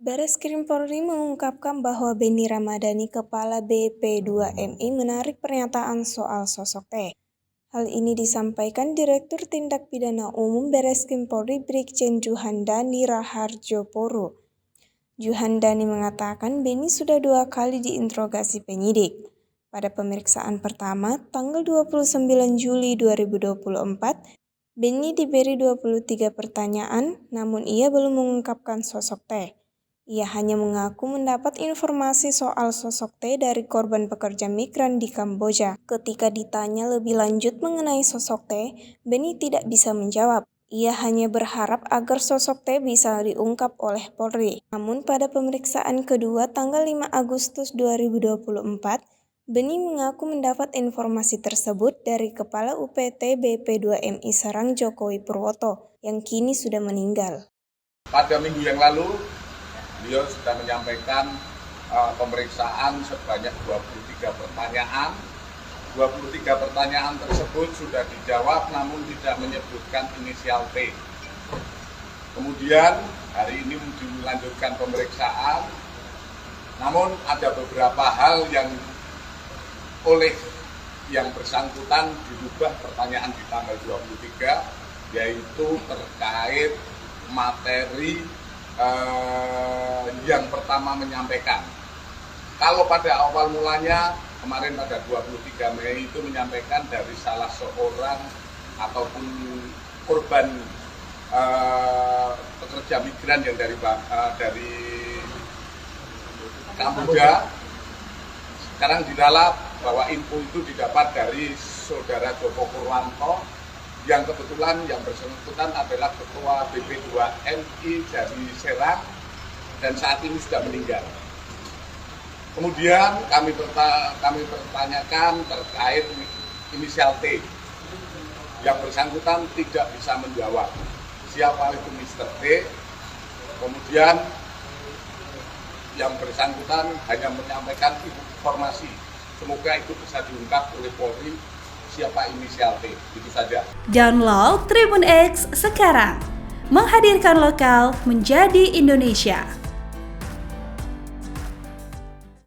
Bareskrim Polri mengungkapkan bahwa Benny Ramadhani, Kepala BP2MI, menarik pernyataan soal sosok T. Hal ini disampaikan Direktur Tindak Pidana Umum Bareskrim Polri Brigjen Juhandani Rahardjopuro. Juhandani mengatakan Benny sudah 2 kali diinterogasi penyidik. Pada pemeriksaan pertama, tanggal 29 Juli 2024, Benny diberi 23 pertanyaan, namun ia belum mengungkapkan sosok T. Ia hanya mengaku mendapat informasi soal sosok T dari korban pekerja migran di Kamboja. Ketika ditanya lebih lanjut mengenai sosok T, Benny tidak bisa menjawab. Ia hanya berharap agar sosok T bisa diungkap oleh Polri. Namun pada pemeriksaan kedua tanggal 5 Agustus 2024, Benny mengaku mendapat informasi tersebut dari Kepala UPT BP2MI Serang Jokowi Purwoto yang kini sudah meninggal. Pada minggu yang lalu, beliau sudah menyampaikan pemeriksaan sebanyak 23 pertanyaan. 23 pertanyaan tersebut sudah dijawab namun tidak menyebutkan inisial T. Kemudian hari ini dilanjutkan pemeriksaan, namun ada beberapa hal yang oleh yang bersangkutan dirubah pertanyaan di tanggal 23, yaitu terkait materi yang pertama menyampaikan. Kalau pada awal mulanya kemarin pada 23 Mei itu menyampaikan dari salah seorang ataupun korban pekerja migran yang dari Kamboja. Sekarang dilalah bahwa info itu didapat dari saudara Joko Purwanto yang kebetulan yang bersangkutan adalah Ketua BP2MI dari Serang dan saat ini sudah meninggal. Kemudian kami pertanyakan terkait inisial T. Yang bersangkutan tidak bisa menjawab siapa itu Mr. T. Kemudian yang bersangkutan hanya menyampaikan informasi. Semoga itu bisa diungkap oleh Polri siapa inisial T. Itu saja. Download Tribun X sekarang. Menghadirkan lokal menjadi Indonesia.